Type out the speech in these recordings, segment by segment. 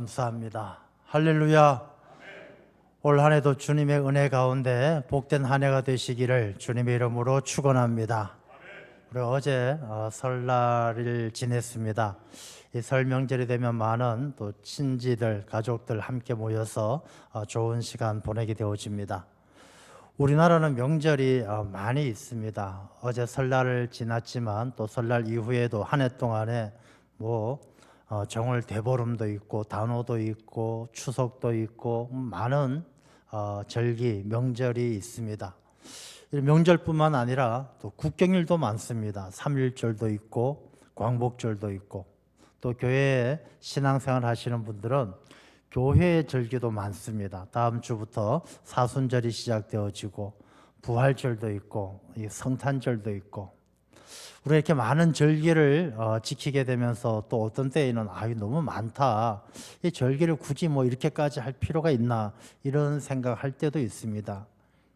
감사합니다. 할렐루야. 올 한 해도 주님의 은혜 가운데 복된 한 해가 되시기를 주님의 이름으로 축원합니다. 우리 어제 설날을 지냈습니다. 이 설 명절이 되면 많은 또 친지들, 가족들 함께 모여서 좋은 시간 보내게 되어집니다. 우리나라는 명절이 많이 있습니다. 어제 설날을 지났지만 또 설날 이후에도 한 해 동안에 정월 대보름도 있고 단오도 있고 추석도 있고 많은 절기, 명절이 있습니다. 명절뿐만 아니라 또 국경일도 많습니다. 삼일절도 있고 광복절도 있고 또 교회에 신앙생활 하시는 분들은 교회의 절기도 많습니다. 다음 주부터 사순절이 시작되어지고 부활절도 있고 성탄절도 있고 우리가 이렇게 많은 절기를 지키게 되면서 또 어떤 때에는 너무 많다, 이 절기를 굳이 이렇게까지 할 필요가 있나 이런 생각할 때도 있습니다.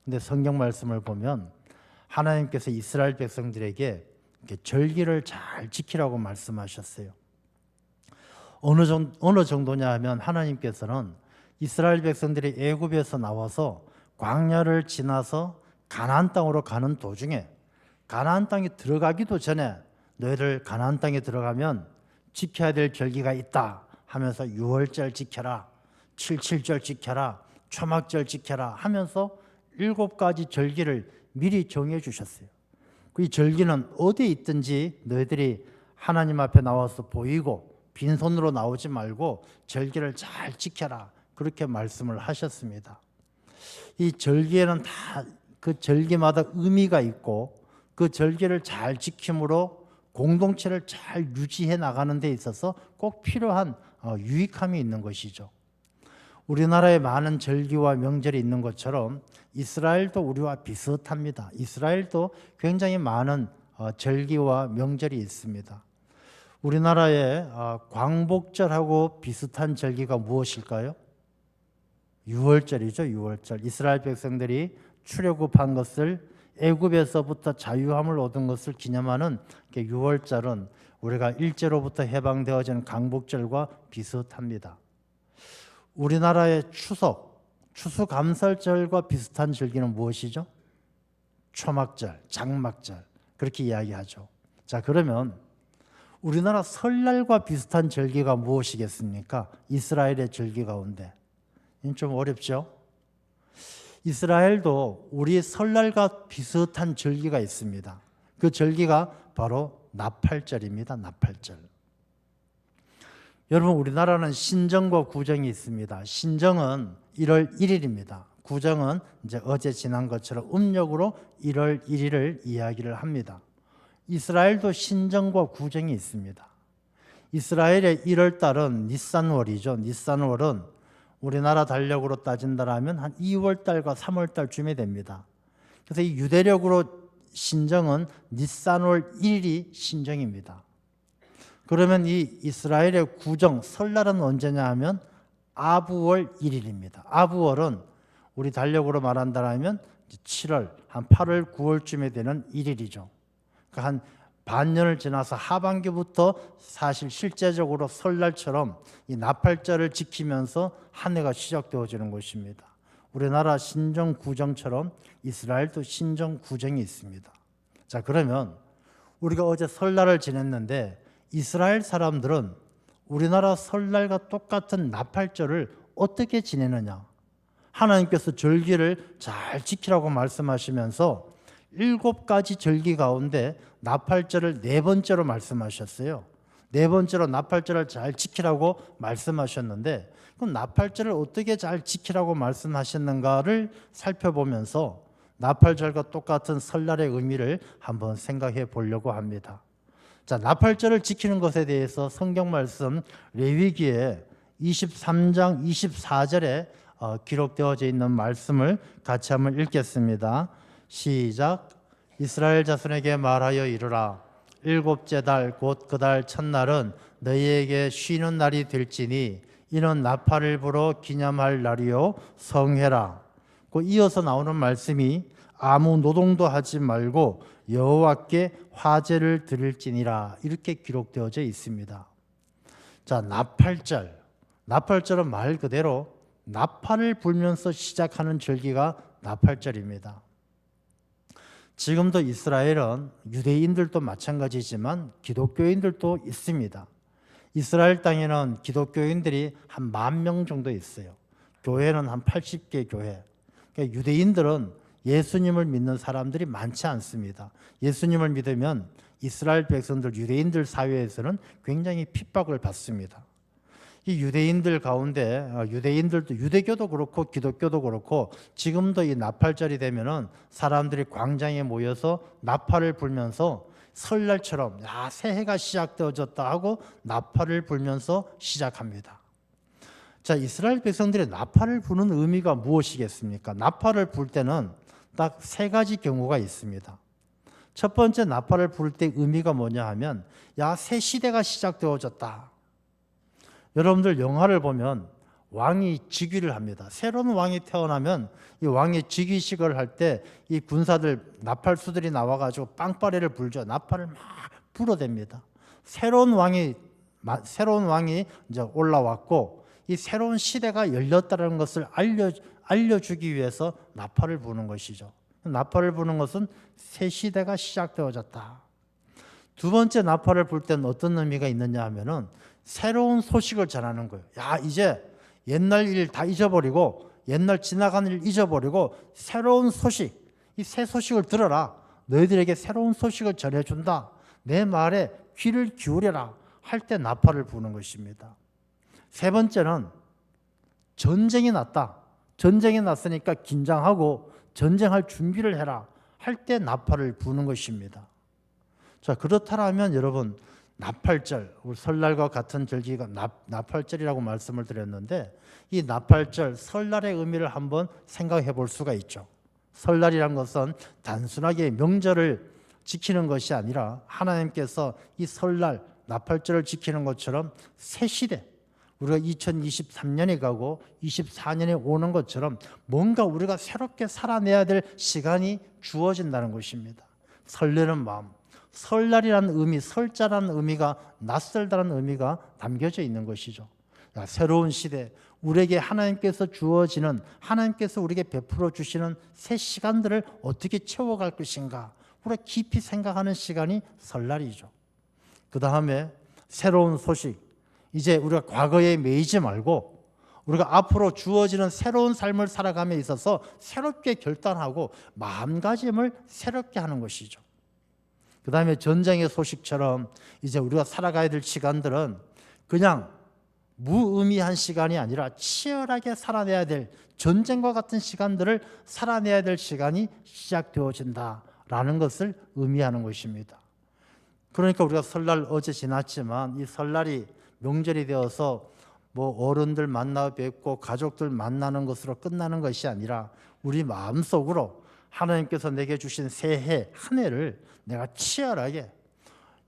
근데 성경 말씀을 보면 하나님께서 이스라엘 백성들에게 이렇게 절기를 잘 지키라고 말씀하셨어요. 어느 정도냐 하면 하나님께서는 이스라엘 백성들이 애굽에서 나와서 광야를 지나서 가나안 땅으로 가는 도중에 가나안 땅에 들어가기도 전에 너희들 가나안 땅에 들어가면 지켜야 될 절기가 있다 하면서 유월절 지켜라, 칠칠절 지켜라, 초막절 지켜라 하면서 7가지 절기를 미리 정해 주셨어요. 이 절기는 어디에 있든지 너희들이 하나님 앞에 나와서 보이고 빈손으로 나오지 말고 절기를 잘 지켜라, 그렇게 말씀을 하셨습니다. 이 절기에는 다 그 절기마다 의미가 있고 그 절기를 잘 지킴으로 공동체를 잘 유지해 나가는 데 있어서 꼭 필요한 유익함이 있는 것이죠. 우리나라에 많은 절기와 명절이 있는 것처럼 이스라엘도 우리와 비슷합니다. 이스라엘도 굉장히 많은 절기와 명절이 있습니다. 우리나라의 광복절하고 비슷한 절기가 무엇일까요? 유월절이죠. 유월절. 이스라엘 백성들이 출애굽한 것을, 애굽에서부터 자유함을 얻은 것을 기념하는 유월절은 우리가 일제로부터 해방되어진 광복절과 비슷합니다. 우리나라의 추수감사절과 비슷한 절기는 무엇이죠? 초막절, 장막절, 그렇게 이야기하죠. 자, 그러면 우리나라 설날과 비슷한 절기가 무엇이겠습니까? 이스라엘의 절기 가운데. 이건 좀 어렵죠? 이스라엘도 우리 설날과 비슷한 절기가 있습니다. 그 절기가 바로 나팔절입니다. 나팔절. 여러분, 우리나라는 신정과 구정이 있습니다. 신정은 1월 1일입니다. 구정은 이제 어제 지난 것처럼 음력으로 1월 1일을 이야기를 합니다. 이스라엘도 신정과 구정이 있습니다. 이스라엘의 1월 달은 니산월이죠. 니산월은 우리나라 달력으로 따진다면 한 2월 달과 3월 달쯤에 됩니다. 그래서 이 유대력으로 신정은 니산월 1일이 신정입니다. 그러면 이 이스라엘의 구정, 설날은 언제냐 하면 아부월 1일입니다. 아부월은 우리 달력으로 말한다면 7월, 한 8월, 9월쯤에 되는 1일이죠. 그러니까 한 반년을 지나서 하반기부터 사실 실제적으로 설날처럼 이 나팔절을 지키면서 한 해가 시작되어지는 것입니다. 우리나라 신정 구정처럼 이스라엘도 신정 구정이 있습니다. 자, 그러면 우리가 어제 설날을 지냈는데 이스라엘 사람들은 우리나라 설날과 똑같은 나팔절을 어떻게 지내느냐? 하나님께서 절기를 잘 지키라고 말씀하시면서 7가지 절기 가운데 나팔절을 4번째로 말씀하셨어요. 4번째로 나팔절을 잘 지키라고 말씀하셨는데, 그럼 나팔절을 어떻게 잘 지키라고 말씀하셨는가를 살펴보면서 나팔절과 똑같은 설날의 의미를 한번 생각해 보려고 합니다. 자, 나팔절을 지키는 것에 대해서 성경 말씀 레위기에 23장 24절에 기록되어져 있는 말씀을 같이 한번 읽겠습니다. 시작. 이스라엘 자손에게 말하여 이르라. 7째 달 곧 그 달 첫날은 너희에게 쉬는 날이 될지니 이는 나팔을 불어 기념할 날이요 성회라. 그 이어서 나오는 말씀이 아무 노동도 하지 말고 여호와께 화제를 드릴지니라, 이렇게 기록되어져 있습니다. 자, 나팔절. 나팔절은 말 그대로 나팔을 불면서 시작하는 절기가 나팔절입니다. 지금도 이스라엘은 유대인들도 마찬가지지만 기독교인들도 있습니다. 이스라엘 땅에는 기독교인들이 한 10,000명 정도 있어요. 교회는 한 80개 교회. 그러니까 유대인들은 예수님을 믿는 사람들이 많지 않습니다. 예수님을 믿으면 이스라엘 백성들, 유대인들 사회에서는 굉장히 핍박을 받습니다. 이 유대인들 가운데 유대인들도 유대교도 그렇고 기독교도 그렇고 지금도 이 나팔절이 되면은 사람들이 광장에 모여서 나팔을 불면서 설날처럼 새해가 시작되어졌다 하고 나팔을 불면서 시작합니다. 자, 이스라엘 백성들이 나팔을 부는 의미가 무엇이겠습니까? 나팔을 불 때는 딱 3가지 경우가 있습니다. 첫 번째 나팔을 불 때 의미가 뭐냐 하면 새 시대가 시작되어졌다. 여러분들 영화를 보면 왕이 즉위를 합니다. 새로운 왕이 태어나면 이 왕의 즉위식을 할 때 이 군사들 나팔수들이 나와가지고 빵빠레를 불죠. 나팔을 막 불어댑니다. 새로운 왕이 이제 올라왔고 이 새로운 시대가 열렸다는 것을 알려주기 위해서 나팔을 부는 것이죠. 나팔을 부는 것은 새 시대가 시작되어졌다. 두 번째 나팔을 불 때는 어떤 의미가 있느냐 하면은 새로운 소식을 전하는 거예요. 이제 옛날 일 다 잊어버리고 옛날 지나간 일 잊어버리고 새로운 소식, 이 새 소식을 들어라. 너희들에게 새로운 소식을 전해준다. 내 말에 귀를 기울여라. 할 때 나팔을 부는 것입니다. 세 번째는 전쟁이 났다. 전쟁이 났으니까 긴장하고 전쟁할 준비를 해라. 할 때 나팔을 부는 것입니다. 자, 그렇다면 여러분 나팔절, 우리 설날과 같은 절기가 나팔절이라고 말씀을 드렸는데 이 나팔절, 설날의 의미를 한번 생각해 볼 수가 있죠. 설날이란 것은 단순하게 명절을 지키는 것이 아니라 하나님께서 이 설날, 나팔절을 지키는 것처럼 새 시대, 우리가 2023년이 가고 24년이 오는 것처럼 뭔가 우리가 새롭게 살아내야 될 시간이 주어진다는 것입니다. 설레는 마음, 설날이라는 의미, 설자라는 의미가 낯설다는 의미가 담겨져 있는 것이죠. 새로운 시대, 우리에게 하나님께서 주어지는, 하나님께서 우리에게 베풀어 주시는 새 시간들을 어떻게 채워갈 것인가, 우리가 깊이 생각하는 시간이 설날이죠. 그 다음에 새로운 소식, 이제 우리가 과거에 매이지 말고 우리가 앞으로 주어지는 새로운 삶을 살아감에 있어서 새롭게 결단하고 마음가짐을 새롭게 하는 것이죠. 그 다음에 전쟁의 소식처럼 이제 우리가 살아가야 될 시간들은 그냥 무의미한 시간이 아니라 치열하게 살아내야 될 전쟁과 같은 시간들을 살아내야 될 시간이 시작되어진다라는 것을 의미하는 것입니다. 그러니까 우리가 설날 어제 지났지만 이 설날이 명절이 되어서 어른들 만나 뵙고 가족들 만나는 것으로 끝나는 것이 아니라 우리 마음속으로 하나님께서 내게 주신 새해 한 해를 내가 치열하게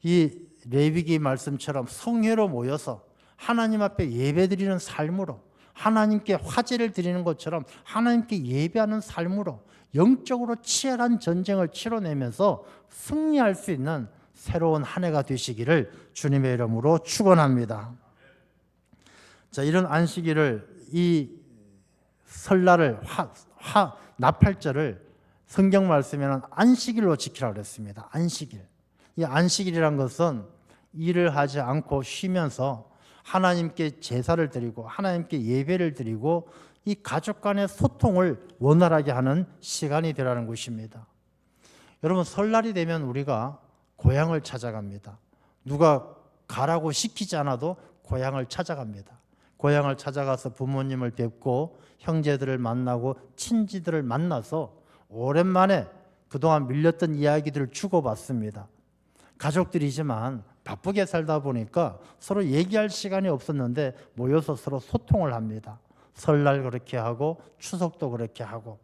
이 레위기 말씀처럼 성회로 모여서 하나님 앞에 예배드리는 삶으로, 하나님께 화제를 드리는 것처럼 하나님께 예배하는 삶으로 영적으로 치열한 전쟁을 치러내면서 승리할 수 있는 새로운 한 해가 되시기를 주님의 이름으로 축원합니다. 자, 이런 안식일을, 이 설날을, 나팔절을 성경 말씀에는 안식일로 지키라고 그랬습니다. 안식일. 이 안식일이란 것은 일을 하지 않고 쉬면서 하나님께 제사를 드리고 하나님께 예배를 드리고 이 가족 간의 소통을 원활하게 하는 시간이 되라는 것입니다. 여러분, 설날이 되면 우리가 고향을 찾아갑니다. 누가 가라고 시키지 않아도 고향을 찾아갑니다. 고향을 찾아가서 부모님을 뵙고 형제들을 만나고 친지들을 만나서 오랜만에 그동안 밀렸던 이야기들을 주고받습니다. 가족들이지만 바쁘게 살다 보니까 서로 얘기할 시간이 없었는데 모여서 서로 소통을 합니다. 설날 그렇게 하고 추석도 그렇게 하고.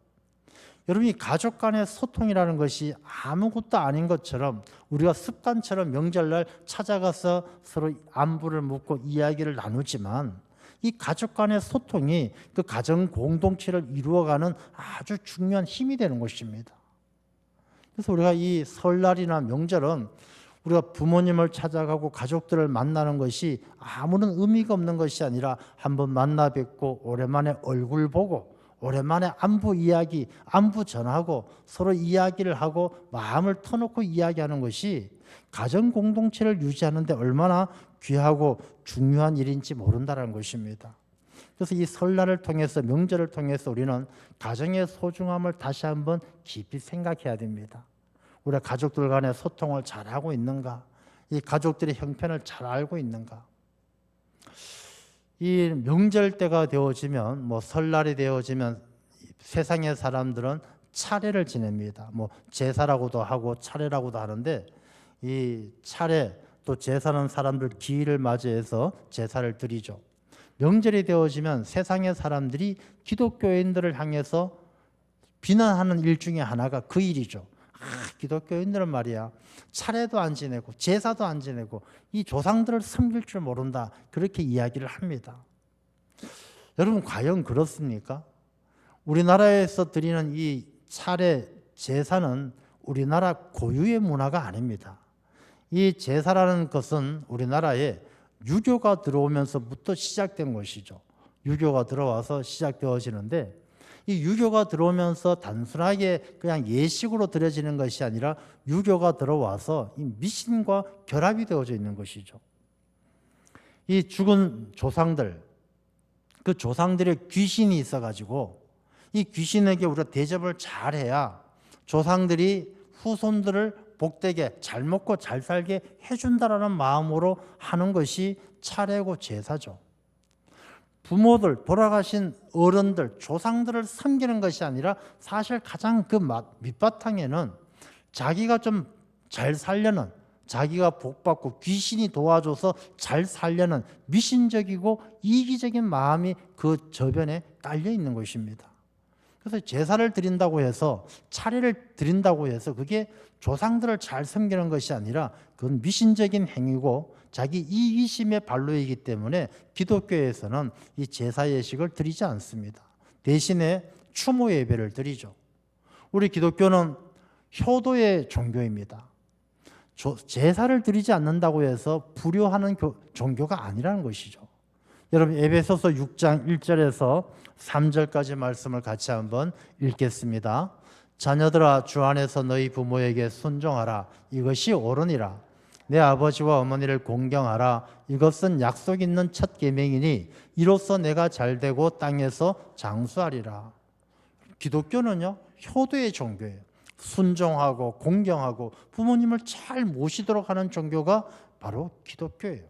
여러분, 이 가족 간의 소통이라는 것이 아무것도 아닌 것처럼 우리가 습관처럼 명절날 찾아가서 서로 안부를 묻고 이야기를 나누지만 이 가족 간의 소통이 그 가정 공동체를 이루어가는 아주 중요한 힘이 되는 것입니다. 그래서 우리가 이 설날이나 명절은 우리가 부모님을 찾아가고 가족들을 만나는 것이 아무런 의미가 없는 것이 아니라 한번 만나 뵙고 오랜만에 얼굴 보고 오랜만에 안부 이야기, 안부 전하고 서로 이야기를 하고 마음을 터놓고 이야기하는 것이 가정 공동체를 유지하는 데 얼마나 귀하고 중요한 일인지 모른다는 것입니다. 그래서 이 설날을 통해서, 명절을 통해서 우리는 가정의 소중함을 다시 한번 깊이 생각해야 됩니다. 우리가 가족들 간의 소통을 잘하고 있는가? 이 가족들의 형편을 잘 알고 있는가? 이 명절 때가 되어지면, 설날이 되어지면 세상의 사람들은 차례를 지냅니다. 제사라고도 하고 차례라고도 하는데, 이 차례 또 제사는 사람들 기일을 맞이해서 제사를 드리죠. 명절이 되어지면 세상의 사람들이 기독교인들을 향해서 비난하는 일 중에 하나가 그 일이죠. 기독교인들은 말이야, 차례도 안 지내고 제사도 안 지내고 이 조상들을 섬길 줄 모른다, 그렇게 이야기를 합니다. 여러분, 과연 그렇습니까? 우리나라에서 드리는 이 차례 제사는 우리나라 고유의 문화가 아닙니다. 이 제사라는 것은 우리나라에 유교가 들어오면서부터 시작된 것이죠. 유교가 들어와서 시작되어지는데, 이 유교가 들어오면서 단순하게 그냥 예식으로 드려지는 것이 아니라 유교가 들어와서 이 미신과 결합이 되어져 있는 것이죠. 이 죽은 조상들, 그 조상들의 귀신이 있어가지고 이 귀신에게 우리가 대접을 잘해야 조상들이 후손들을 복되게 잘 먹고 잘 살게 해준다라는 마음으로 하는 것이 차례고 제사죠. 부모들, 돌아가신 어른들, 조상들을 섬기는 것이 아니라 사실 가장 그 밑바탕에는 자기가 좀 잘 살려는, 자기가 복받고 귀신이 도와줘서 잘 살려는 미신적이고 이기적인 마음이 그 저변에 깔려 있는 것입니다. 그래서 제사를 드린다고 해서, 차례를 드린다고 해서 그게 조상들을 잘 섬기는 것이 아니라 그건 미신적인 행위고 자기 이기심의 발로이기 때문에 기독교에서는 이 제사 예식을 드리지 않습니다. 대신에 추모 예배를 드리죠. 우리 기독교는 효도의 종교입니다. 제사를 드리지 않는다고 해서 불효하는 종교가 아니라는 것이죠. 여러분, 에베소서 6장 1절에서 3절까지 말씀을 같이 한번 읽겠습니다. 자녀들아, 주 안에서 너희 부모에게 순종하라. 이것이 옳으니라. 내 아버지와 어머니를 공경하라. 이것은 약속 있는 첫 계명이니 이로써 내가 잘되고 땅에서 장수하리라. 기독교는요, 효도의 종교예요. 순종하고 공경하고 부모님을 잘 모시도록 하는 종교가 바로 기독교예요.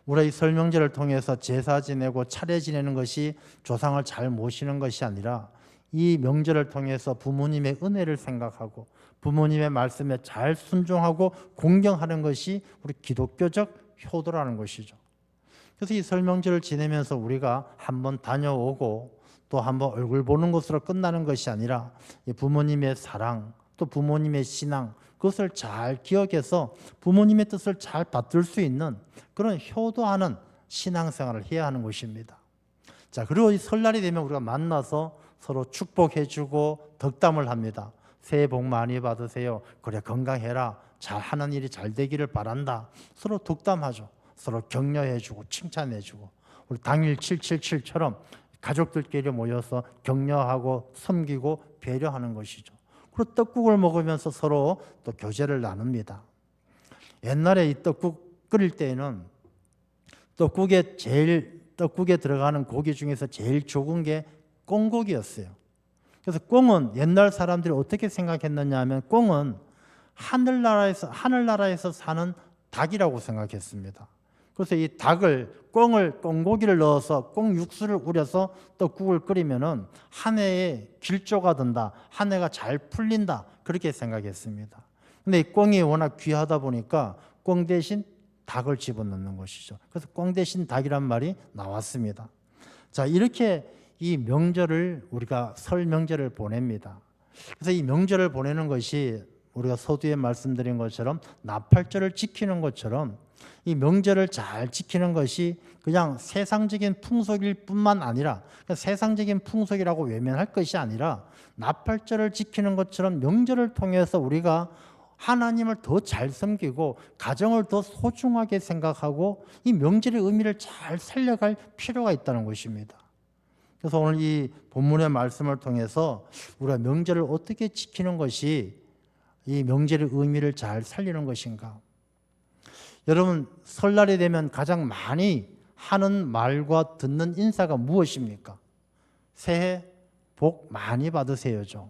우리 이 설명제를 통해서 제사 지내고 차례 지내는 것이 조상을 잘 모시는 것이 아니라 이 명절을 통해서 부모님의 은혜를 생각하고 부모님의 말씀에 잘 순종하고 공경하는 것이 우리 기독교적 효도라는 것이죠. 그래서 이 설명제를 지내면서 우리가 한번 다녀오고 또 한번 얼굴 보는 것으로 끝나는 것이 아니라 부모님의 사랑, 또 부모님의 신앙, 그것을 잘 기억해서 부모님의 뜻을 잘 받들 수 있는 그런 효도하는 신앙생활을 해야 하는 것입니다. 자, 그리고 이 설날이 되면 우리가 만나서 서로 축복해주고 덕담을 합니다. 새해 복 많이 받으세요. 그래, 건강해라. 잘 하는 일이 잘 되기를 바란다. 서로 덕담하죠. 서로 격려해주고 칭찬해주고, 우리 당일 777처럼 가족들끼리 모여서 격려하고 섬기고 배려하는 것이죠. 그리고 떡국을 먹으면서 서로 또 교제를 나눕니다. 옛날에 이 떡국 끓일 때에는 떡국에 들어가는 고기 중에서 제일 좋은 게 꽁고기였어요. 그래서 꽁은 옛날 사람들이 어떻게 생각했느냐 하면 꽁은 하늘나라에서 사는 닭이라고 생각했습니다. 그래서 이 꽁고기를 넣어서 꽁 육수를 우려서 떡국을 끓이면은 한 해에 길조가 든다, 한 해가 잘 풀린다, 그렇게 생각했습니다. 근데 이 꽁이 워낙 귀하다 보니까 꽁 대신 닭을 집어넣는 것이죠. 그래서 꽁 대신 닭이란 말이 나왔습니다. 자, 이렇게 이 명절을, 우리가 설 명절을 보냅니다. 그래서 이 명절을 보내는 것이 우리가 서두에 말씀드린 것처럼 나팔절을 지키는 것처럼 이 명절을 잘 지키는 것이 그냥 세상적인 풍속일 뿐만 아니라, 세상적인 풍속이라고 외면할 것이 아니라 나팔절을 지키는 것처럼 명절을 통해서 우리가 하나님을 더 잘 섬기고 가정을 더 소중하게 생각하고 이 명절의 의미를 잘 살려갈 필요가 있다는 것입니다. 그래서 오늘 이 본문의 말씀을 통해서 우리가 명절을 어떻게 지키는 것이 이 명절의 의미를 잘 살리는 것인가. 여러분, 설날이 되면 가장 많이 하는 말과 듣는 인사가 무엇입니까? 새해 복 많이 받으세요죠.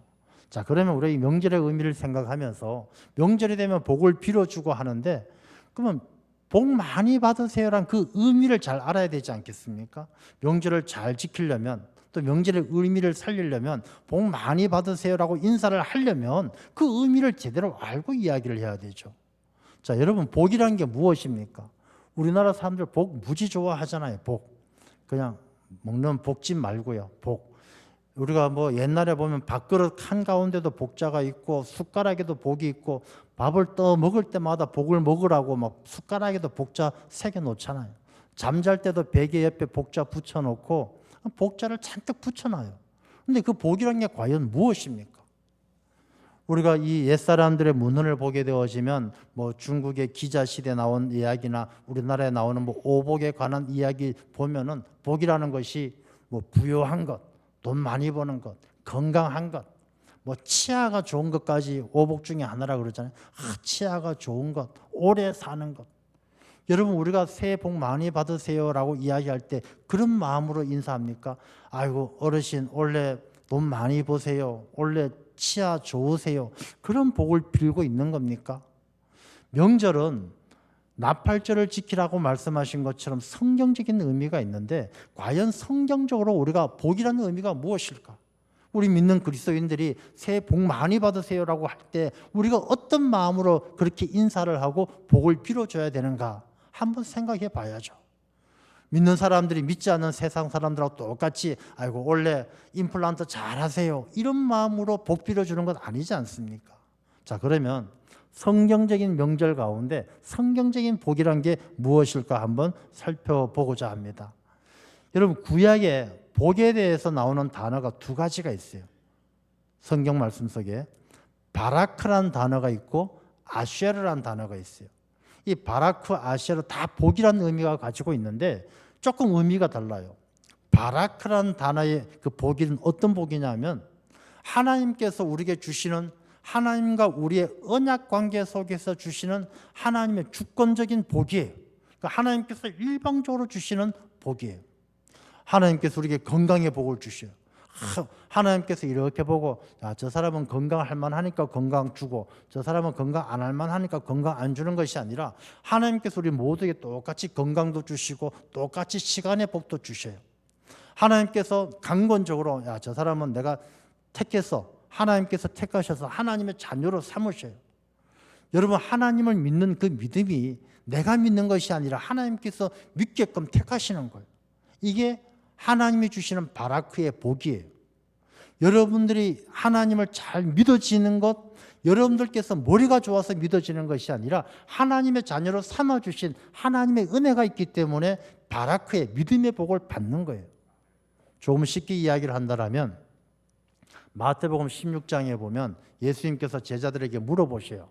자, 그러면 우리 이 명절의 의미를 생각하면서 명절이 되면 복을 빌어주고 하는데, 그러면 복 많이 받으세요란 그 의미를 잘 알아야 되지 않겠습니까? 명절을 잘 지키려면, 또 명절의 의미를 살리려면 복 많이 받으세요라고 인사를 하려면 그 의미를 제대로 알고 이야기를 해야 되죠. 자, 여러분, 복이란 게 무엇입니까? 우리나라 사람들 복 무지 좋아하잖아요. 복. 그냥 먹는 복집 말고요. 복. 우리가 뭐 옛날에 보면 밥그릇 한가운데도 복자가 있고 숟가락에도 복이 있고 밥을 떠 먹을 때마다 복을 먹으라고 막 숟가락에도 복자 새겨 놓잖아요. 잠잘 때도 베개 옆에 복자 붙여놓고 복자를 잔뜩 붙여놔요. 근데 그 복이란 게 과연 무엇입니까? 우리가 이 옛사람들의 문헌을 보게 되어지면 뭐 중국의 기자 시대 나온 이야기나 우리나라에 나오는 뭐 오복에 관한 이야기 보면은 복이라는 것이 뭐 부유한 것, 돈 많이 버는 것, 건강한 것, 뭐 치아가 좋은 것까지 오복 중에 하나라 그러잖아요. 치아가 좋은 것, 오래 사는 것. 여러분, 우리가 새해 복 많이 받으세요라고 이야기할 때 그런 마음으로 인사합니까? 아이고 어르신 올해 돈 많이 버세요. 올해 치아 좋으세요. 그런 복을 빌고 있는 겁니까? 명절은 나팔절을 지키라고 말씀하신 것처럼 성경적인 의미가 있는데 과연 성경적으로 우리가 복이라는 의미가 무엇일까? 우리 믿는 그리스도인들이 새해 복 많이 받으세요라고 할 때 우리가 어떤 마음으로 그렇게 인사를 하고 복을 빌어줘야 되는가 한번 생각해 봐야죠. 믿는 사람들이 믿지 않는 세상 사람들하고 똑같이 아이고 원래 임플란트 잘하세요 이런 마음으로 복 빌어주는 건 아니지 않습니까? 자, 그러면 성경적인 명절 가운데 성경적인 복이란 게 무엇일까 한번 살펴보고자 합니다. 여러분, 구약에 복에 대해서 나오는 단어가 두 가지가 있어요. 성경 말씀 속에 바라크라는 단어가 있고 아쉐르라는 단어가 있어요. 이 바라크, 아쉐르 다 복이라는 의미가 가지고 있는데 조금 의미가 달라요. 바라크라는 단어의 그 복은 어떤 복이냐면 하나님께서 우리에게 주시는 하나님과 우리의 언약 관계 속에서 주시는 하나님의 주권적인 복이에요. 그러니까 하나님께서 일방적으로 주시는 복이에요. 하나님께서 우리에게 건강의 복을 주셔요. 하나님께서 이렇게 보고 저 사람은 건강할 만하니까 건강 주고 저 사람은 건강 안 할 만하니까 건강 안 주는 것이 아니라 하나님께서 우리 모두에게 똑같이 건강도 주시고 똑같이 시간의 복도 주셔요. 하나님께서 강권적으로 저 사람은 내가 택해서 하나님께서 택하셔서 하나님의 자녀로 삼으셔요. 여러분, 하나님을 믿는 그 믿음이 내가 믿는 것이 아니라 하나님께서 믿게끔 택하시는 거예요. 이게 하나님이 주시는 바라크의 복이에요. 여러분들이 하나님을 잘 믿어지는 것, 여러분들께서 머리가 좋아서 믿어지는 것이 아니라 하나님의 자녀로 삼아주신 하나님의 은혜가 있기 때문에 바라크의 믿음의 복을 받는 거예요. 조금 쉽게 이야기를 한다면 마태복음 16장에 보면 예수님께서 제자들에게 물어보셔요.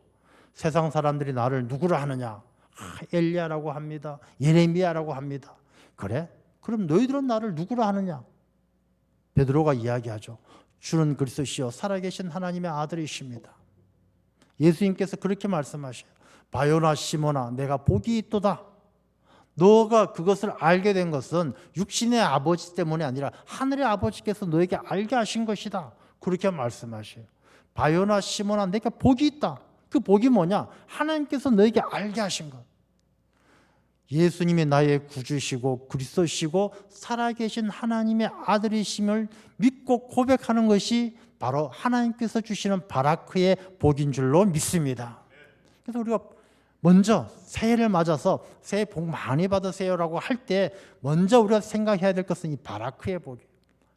세상 사람들이 나를 누구라 하느냐? 엘리야라고 합니다. 예레미야라고 합니다. 그래? 그럼 너희들은 나를 누구라 하느냐? 베드로가 이야기하죠. 주는 그리스도시요 살아계신 하나님의 아들이십니다. 예수님께서 그렇게 말씀하셔요. 바요나 시몬아 내가 복이 있도다. 너가 그것을 알게 된 것은 육신의 아버지 때문이 아니라 하늘의 아버지께서 너에게 알게 하신 것이다. 그렇게 말씀하셔요. 바요나 시몬아 내가 복이 있다. 그 복이 뭐냐? 하나님께서 너에게 알게 하신 것. 예수님이 나의 구주시고 그리스도시고 살아계신 하나님의 아들이심을 믿고 고백하는 것이 바로 하나님께서 주시는 바라크의 복인 줄로 믿습니다. 그래서 우리가 먼저 새해를 맞아서 새해 복 많이 받으세요라고 할 때 먼저 우리가 생각해야 될 것은 이 바라크의 복이에요.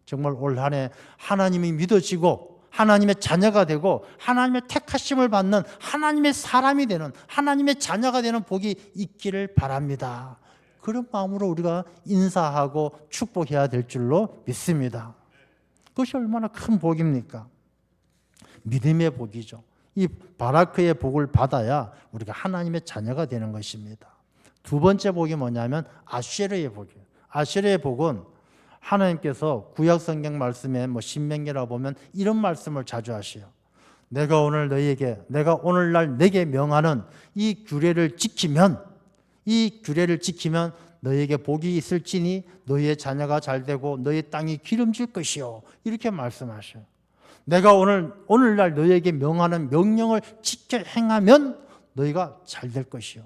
정말 올 한 해 하나님이 믿어지고 하나님의 자녀가 되고 하나님의 택하심을 받는 하나님의 사람이 되는 하나님의 자녀가 되는 복이 있기를 바랍니다. 그런 마음으로 우리가 인사하고 축복해야 될 줄로 믿습니다. 그것이 얼마나 큰 복입니까? 믿음의 복이죠. 이 바라크의 복을 받아야 우리가 하나님의 자녀가 되는 것입니다. 두 번째 복이 뭐냐면 아쉐르의 복이에요. 아쉐르의 복은 하나님께서 구약 성경 말씀에 신명기라 보면 이런 말씀을 자주 하셔요. 내가 오늘날 내게 명하는 이 규례를 지키면 너희에게 복이 있을지니 너희의 자녀가 잘 되고 너희 땅이 기름질 것이요. 이렇게 말씀하셔요. 내가 오늘날 너희에게 명하는 명령을 지켜 행하면 너희가 잘 될 것이요.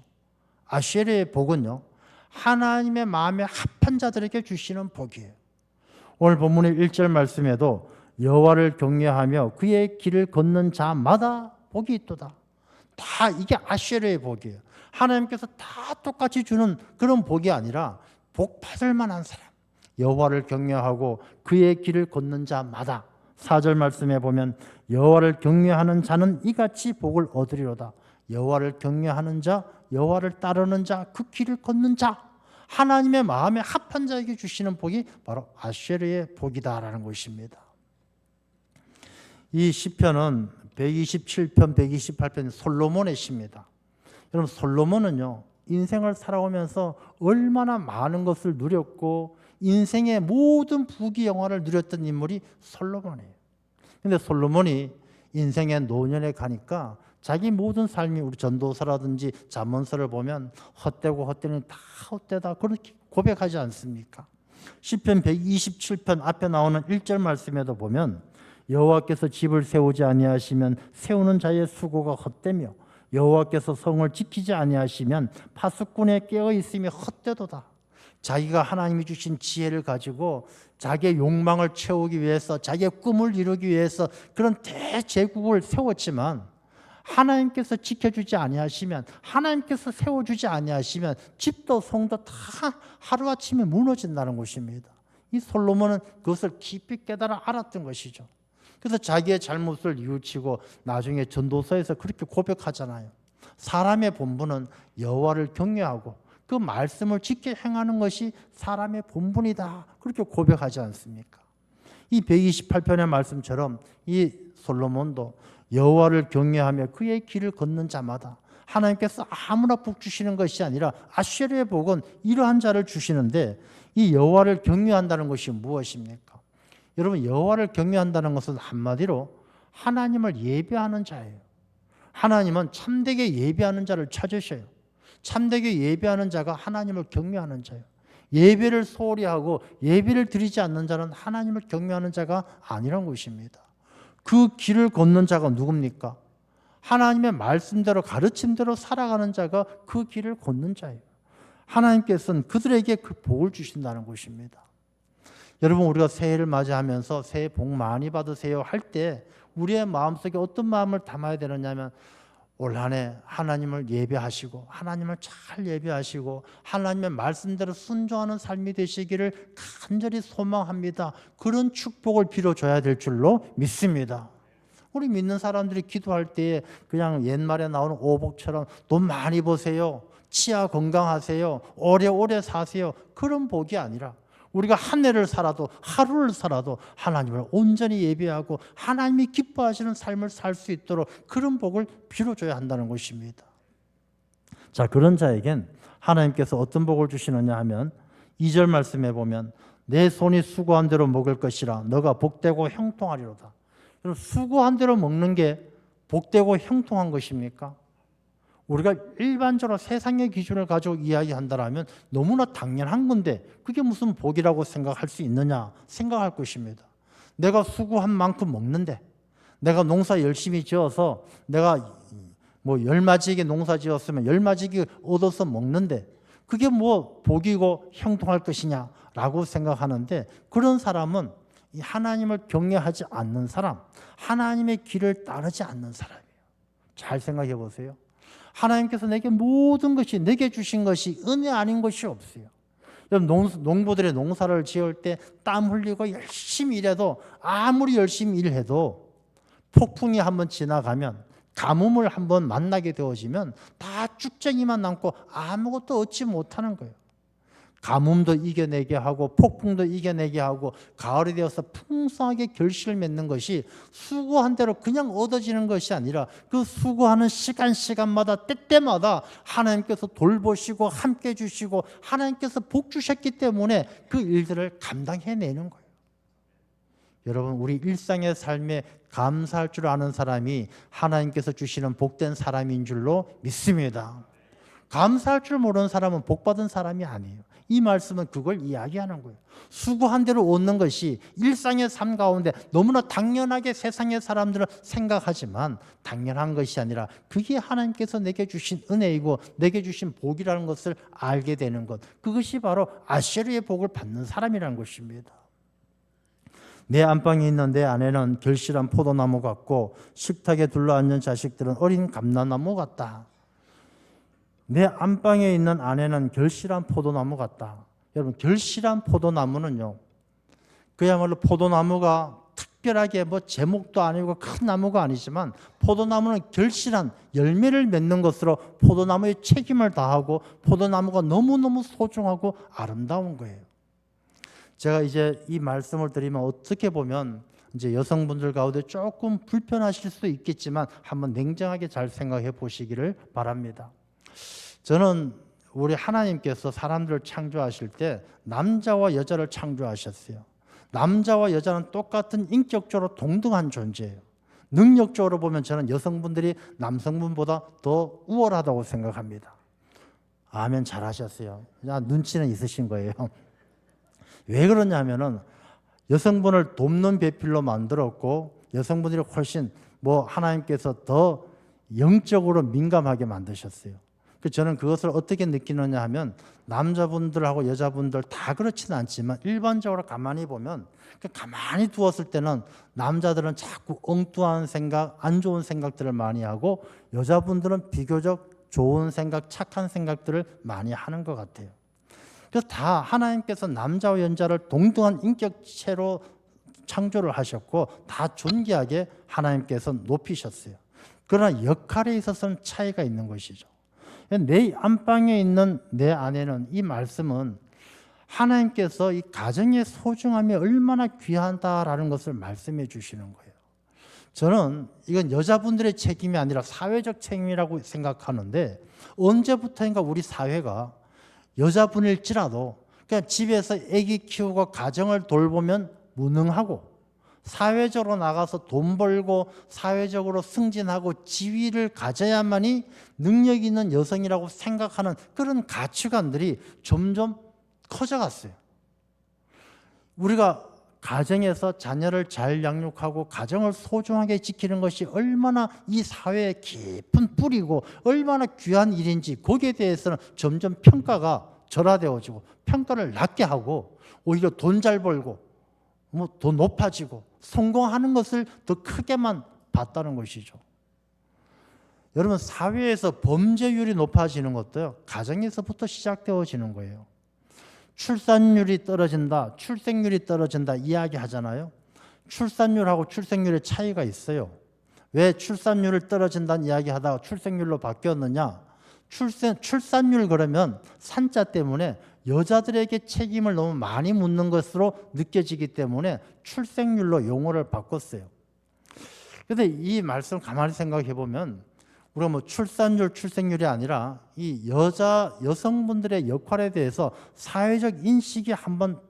아쉐르의 복은요, 하나님의 마음에 합한 자들에게 주시는 복이에요. 오늘 본문의 1절 말씀에도 여호와를 경외하며 그의 길을 걷는 자마다 복이 있도다. 다 이게 아쉐르의 복이에요. 하나님께서 다 똑같이 주는 그런 복이 아니라 복 받을 만한 사람, 여호와를 경외하고 그의 길을 걷는 자마다. 4절 말씀에 보면 여호와를 경외하는 자는 이같이 복을 얻으리로다. 여호와를 경외하는 자, 여호와를 따르는 자, 그 길을 걷는 자, 하나님의 마음에 합한 자에게 주시는 복이 바로 아쉐르의 복이다라는 것입니다. 이 시편은 127편, 128편 솔로몬의 시입니다. 여러분, 솔로몬은요, 인생을 살아오면서 얼마나 많은 것을 누렸고 인생의 모든 부귀영화를 누렸던 인물이 솔로몬이에요. 그런데 솔로몬이 인생의 노년에 가니까 자기 모든 삶이, 우리 전도서라든지 잠언서를 보면 헛되고 헛되니 다 헛되다 그렇게 고백하지 않습니까? 시편 127편 앞에 나오는 1절 말씀에도 보면 여호와께서 집을 세우지 아니하시면 세우는 자의 수고가 헛되며 여호와께서 성을 지키지 아니하시면 파수꾼에 깨어 있음이 헛되도다. 자기가 하나님이 주신 지혜를 가지고 자기의 욕망을 채우기 위해서, 자기의 꿈을 이루기 위해서 그런 대제국을 세웠지만 하나님께서 지켜주지 아니하시면, 하나님께서 세워주지 아니하시면 집도 성도 다 하루아침에 무너진다는 것입니다. 이 솔로몬은 그것을 깊이 깨달아 알았던 것이죠. 그래서 자기의 잘못을 뉘우치고 나중에 전도서에서 그렇게 고백하잖아요. 사람의 본분은 여호와를 경외하고 그 말씀을 지켜 행하는 것이 사람의 본분이다. 그렇게 고백하지 않습니까? 이 128편의 말씀처럼 이 솔로몬도 여호와를 경외하며 그의 길을 걷는 자마다, 하나님께서 아무나 복 주시는 것이 아니라 아쉐르의 복은 이러한 자를 주시는데, 이 여호와를 경외한다는 것이 무엇입니까? 여러분, 여호와를 경외한다는 것은 한마디로 하나님을 예배하는 자예요. 하나님은 참되게 예배하는 자를 찾으셔요. 참되게 예배하는 자가 하나님을 경외하는 자예요. 예배를 소홀히 하고 예배를 드리지 않는 자는 하나님을 경외하는 자가 아니란 것입니다. 그 길을 걷는 자가 누굽니까? 하나님의 말씀대로, 가르침대로 살아가는 자가 그 길을 걷는 자예요. 하나님께서는 그들에게 그 복을 주신다는 것입니다. 여러분, 우리가 새해를 맞이하면서 새해 복 많이 받으세요 할 때 우리의 마음속에 어떤 마음을 담아야 되느냐면, 올 한 해 하나님을 예배하시고 하나님을 잘 예배하시고 하나님의 말씀대로 순종하는 삶이 되시기를 간절히 소망합니다. 그런 축복을 빌어줘야 될 줄로 믿습니다. 우리 믿는 사람들이 기도할 때에 그냥 옛말에 나오는 오복처럼 돈 많이 버세요, 치아 건강하세요, 오래오래 사세요, 그런 복이 아니라 우리가 한 해를 살아도, 하루를 살아도 하나님을 온전히 예배하고 하나님이 기뻐하시는 삶을 살 수 있도록 그런 복을 빌어줘야 한다는 것입니다. 자, 그런 자에겐 하나님께서 어떤 복을 주시느냐 하면 2절 말씀에 보면 내 손이 수고한 대로 먹을 것이라 너가 복되고 형통하리로다. 그럼 수고한 대로 먹는 게 복되고 형통한 것입니까? 우리가 일반적으로 세상의 기준을 가지고 이야기한다면 너무나 당연한 건데 그게 무슨 복이라고 생각할 수 있느냐 생각할 것입니다. 내가 수고한 만큼 먹는데, 내가 농사 열심히 지어서 내가 열마지게 농사 지었으면 열마지게 얻어서 먹는데 그게 복이고 형통할 것이냐라고 생각하는데, 그런 사람은 하나님을 경외하지 않는 사람, 하나님의 길을 따르지 않는 사람이에요. 잘 생각해 보세요. 하나님께서 내게 모든 것이, 내게 주신 것이 은혜 아닌 것이 없어요. 농부들의 농사를 지을 때 땀 흘리고 열심히 일해도, 아무리 열심히 일해도 폭풍이 한번 지나가면, 가뭄을 한번 만나게 되어지면 다 쭉쟁이만 남고 아무것도 얻지 못하는 거예요. 가뭄도 이겨내게 하고 폭풍도 이겨내게 하고 가을이 되어서 풍성하게 결실을 맺는 것이 수고한 대로 그냥 얻어지는 것이 아니라 그 수고하는 시간마다 때때마다 하나님께서 돌보시고 함께 주시고 하나님께서 복 주셨기 때문에 그 일들을 감당해내는 거예요. 여러분, 우리 일상의 삶에 감사할 줄 아는 사람이 하나님께서 주시는 복된 사람인 줄로 믿습니다. 감사할 줄 모르는 사람은 복받은 사람이 아니에요. 이 말씀은 그걸 이야기하는 거예요. 수고한 대로 얻는 것이 일상의 삶 가운데 너무나 당연하게 세상의 사람들은 생각하지만 당연한 것이 아니라 그게 하나님께서 내게 주신 은혜이고 내게 주신 복이라는 것을 알게 되는 것, 그것이 바로 아쉐르의 복을 받는 사람이라는 것입니다. 내 안방에 있는 내 아내는 결실한 포도나무 같고 식탁에 둘러앉은 자식들은 어린 감람나무 같다. 내 안방에 있는 아내는 결실한 포도나무 같다. 여러분, 결실한 포도나무는요, 그야말로 포도나무가 특별하게 뭐 제목도 아니고 큰 나무가 아니지만 포도나무는 결실한 열매를 맺는 것으로 포도나무에 책임을 다하고 포도나무가 너무너무 소중하고 아름다운 거예요. 제가 이제 이 말씀을 드리면 어떻게 보면 이제 여성분들 가운데 조금 불편하실 수 있겠지만 한번 냉정하게 잘 생각해 보시기를 바랍니다. 저는 우리 하나님께서 사람들을 창조하실 때 남자와 여자를 창조하셨어요. 남자와 여자는 똑같은 인격적으로 동등한 존재예요. 능력적으로 보면 저는 여성분들이 남성분보다 더 우월하다고 생각합니다. 아멘, 잘하셨어요. 눈치는 있으신 거예요. 왜 그러냐면은 여성분을 돕는 배필로 만들었고 여성분들이 훨씬 하나님께서 더 영적으로 민감하게 만드셨어요. 저는 그것을 어떻게 느끼느냐 하면 남자분들하고 여자분들 다 그렇지는 않지만 일반적으로 가만히 보면 가만히 두었을 때는 남자들은 자꾸 엉뚱한 생각, 안 좋은 생각들을 많이 하고 여자분들은 비교적 좋은 생각, 착한 생각들을 많이 하는 것 같아요. 그래서 다 하나님께서 남자와 여자를 동등한 인격체로 창조를 하셨고 다 존귀하게 하나님께서 높이셨어요. 그러나 역할에 있어서는 차이가 있는 것이죠. 내 안방에 있는 내 아내는, 이 말씀은 하나님께서 이 가정의 소중함이 얼마나 귀하다라는 것을 말씀해 주시는 거예요. 저는 이건 여자분들의 책임이 아니라 사회적 책임이라고 생각하는데 언제부터인가 우리 사회가 여자분일지라도 그냥 집에서 아기 키우고 가정을 돌보면 무능하고 사회적으로 나가서 돈 벌고 사회적으로 승진하고 지위를 가져야만이 능력 있는 여성이라고 생각하는 그런 가치관들이 점점 커져갔어요. 우리가 가정에서 자녀를 잘 양육하고 가정을 소중하게 지키는 것이 얼마나 이 사회의 깊은 뿌리고 얼마나 귀한 일인지 거기에 대해서는 점점 평가가 절하되어지고 평가를 낮게 하고 오히려 돈 잘 벌고 더 높아지고 성공하는 것을 더 크게만 봤다는 것이죠. 여러분, 사회에서 범죄율이 높아지는 것도요, 가정에서부터 시작되어지는 거예요. 출산율이 떨어진다, 출생률이 떨어진다 이야기하잖아요. 출산율하고 출생률의 차이가 있어요. 왜 출산율을 떨어진다는 이야기하다가 출생률로 바뀌었느냐? 출산율 그러면 산자 때문에 여자들에게 책임을 너무 많이 묻는 것으로 느껴지기 때문에 출생률로 용어를 바꿨어요. 그런데 이 말씀 가만히 생각해 보면 우리가 출산율, 출생률이 아니라 이 여성분들의 역할에 대해서 사회적 인식이 한번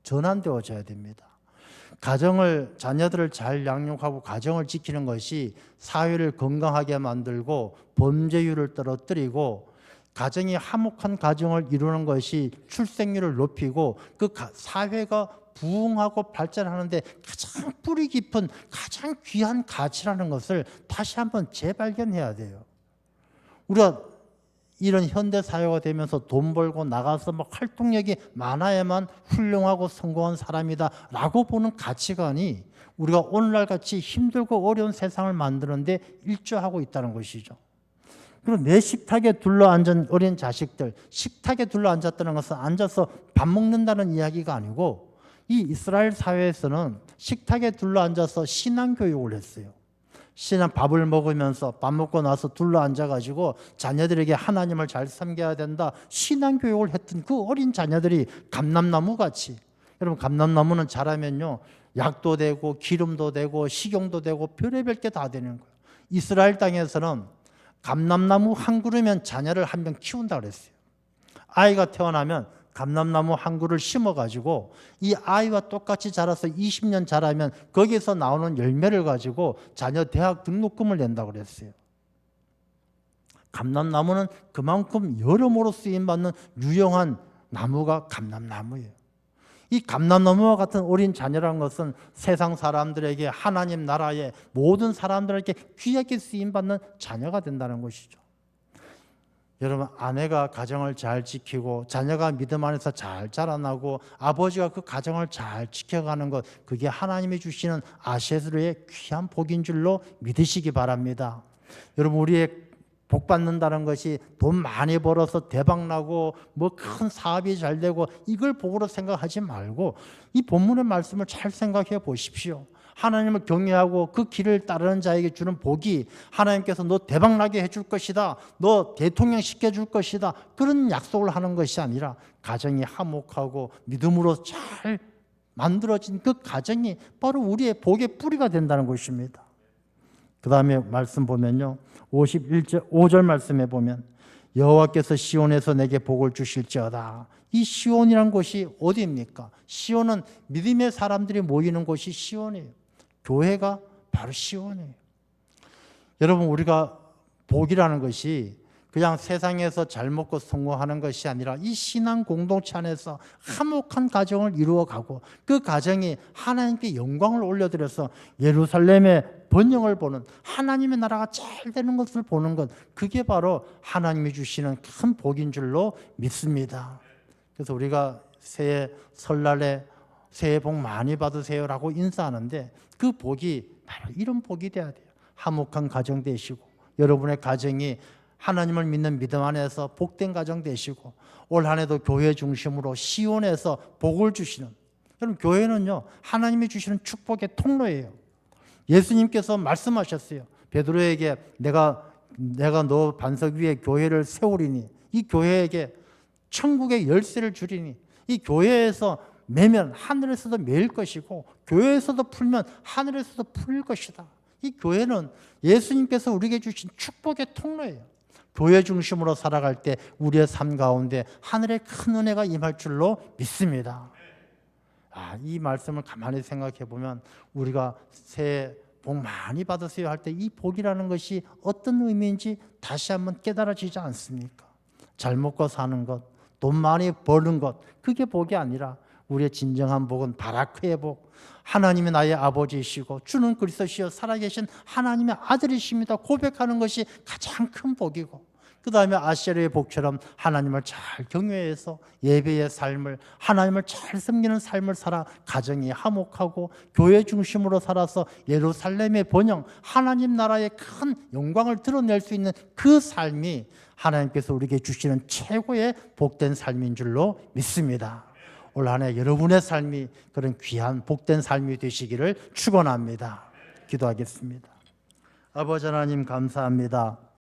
전환되어져야 됩니다. 자녀들을 잘 양육하고 가정을 지키는 것이 사회를 건강하게 만들고 범죄율을 떨어뜨리고 가정이 화목한 가정을 이루는 것이 출생률을 높이고 그 사회가 부흥하고 발전하는데 가장 뿌리 깊은 가장 귀한 가치라는 것을 다시 한번 재발견해야 돼요. 우리가 이런 현대 사회가 되면서 돈 벌고 나가서 활동력이 많아야만 훌륭하고 성공한 사람이다 라고 보는 가치관이 우리가 오늘날같이 힘들고 어려운 세상을 만드는데 일조하고 있다는 것이죠. 그리고 내 식탁에 둘러앉은 어린 자식들, 식탁에 둘러앉았다는 것은 앉아서 밥 먹는다는 이야기가 아니고 이 이스라엘 사회에서는 식탁에 둘러앉아서 신앙교육을 했어요. 신앙 밥을 먹으면서 밥 먹고 나서 둘러 앉아가지고 자녀들에게 하나님을 잘 섬겨야 된다 신앙 교육을 했던 그 어린 자녀들이 감람나무 같이, 여러분 감람나무는 자라면요 약도 되고 기름도 되고 식용도 되고 별의별 게 다 되는 거예요. 이스라엘 땅에서는 감람나무 한 그루면 자녀를 한 명 키운다 그랬어요. 아이가 태어나면 감람나무 한 그루를 심어가지고 이 아이와 똑같이 자라서 20년 자라면 거기에서 나오는 열매를 가지고 자녀 대학 등록금을 낸다고 그랬어요. 감람나무는 그만큼 여러모로 쓰임받는 유용한 나무가 감람나무예요. 이 감람나무와 같은 어린 자녀란 것은 세상 사람들에게 하나님 나라의 모든 사람들에게 귀하게 쓰임받는 자녀가 된다는 것이죠. 여러분, 아내가 가정을 잘 지키고 자녀가 믿음 안에서 잘 자라나고 아버지가 그 가정을 잘 지켜가는 것, 그게 하나님이 주시는 아세르의 귀한 복인 줄로 믿으시기 바랍니다. 여러분, 우리의 복 받는다는 것이 돈 많이 벌어서 대박나고 뭐 큰 사업이 잘 되고 이걸 복으로 생각하지 말고 이 본문의 말씀을 잘 생각해 보십시오. 하나님을 경외하고 그 길을 따르는 자에게 주는 복이 하나님께서 너 대박나게 해줄 것이다, 너 대통령 시켜줄 것이다, 그런 약속을 하는 것이 아니라 가정이 화목하고 믿음으로 잘 만들어진 그 가정이 바로 우리의 복의 뿌리가 된다는 것입니다. 그 다음에 말씀 보면요 51절 5절 말씀에 보면 여호와께서 시온에서 내게 복을 주실지어다. 이 시온이란 곳이 어디입니까? 시온은 믿음의 사람들이 모이는 곳이 시온이에요. 교회가 바로 시온이에요. 여러분, 우리가 복이라는 것이 그냥 세상에서 잘 먹고 성공하는 것이 아니라 이 신앙 공동체 안에서 화목한 가정을 이루어가고 그 가정이 하나님께 영광을 올려드려서 예루살렘의 번영을 보는, 하나님의 나라가 잘 되는 것을 보는 것, 그게 바로 하나님이 주시는 큰 복인 줄로 믿습니다. 그래서 우리가 새해 설날에 새해 복 많이 받으세요라고 인사하는데 그 복이 바로 이런 복이 돼야 돼요. 화목한 가정 되시고 여러분의 가정이 하나님을 믿는 믿음 안에서 복된 가정 되시고 올 한 해도 교회 중심으로 시온에서 복을 주시는, 여러분 교회는요 하나님이 주시는 축복의 통로예요. 예수님께서 말씀하셨어요. 베드로에게 내가 너 반석 위에 교회를 세우리니, 이 교회에게 천국의 열쇠를 주리니, 이 교회에서 매면 하늘에서도 매일 것이고 교회에서도 풀면 하늘에서도 풀릴 것이다. 이 교회는 예수님께서 우리에게 주신 축복의 통로예요. 교회 중심으로 살아갈 때 우리의 삶 가운데 하늘의 큰 은혜가 임할 줄로 믿습니다. 이 말씀을 가만히 생각해 보면 우리가 새해 복 많이 받으세요 할 때 이 복이라는 것이 어떤 의미인지 다시 한번 깨달아지지 않습니까? 잘 먹고 사는 것, 돈 많이 버는 것, 그게 복이 아니라 우리의 진정한 복은 바라크의 복, 하나님이 나의 아버지이시고 주는 그리스도시여 살아계신 하나님의 아들이십니다 고백하는 것이 가장 큰 복이고, 그 다음에 아세르의 복처럼 하나님을 잘 경외해서 예배의 삶을, 하나님을 잘 섬기는 삶을 살아 가정이 화목하고 교회 중심으로 살아서 예루살렘의 번영, 하나님 나라의 큰 영광을 드러낼 수 있는 그 삶이 하나님께서 우리에게 주시는 최고의 복된 삶인 줄로 믿습니다. 올 한 해 여러분의 삶이 그런 귀한 복된 삶이 되시기를 축원합니다. 기도하겠습니다. 아버지 하나님 감사합니다.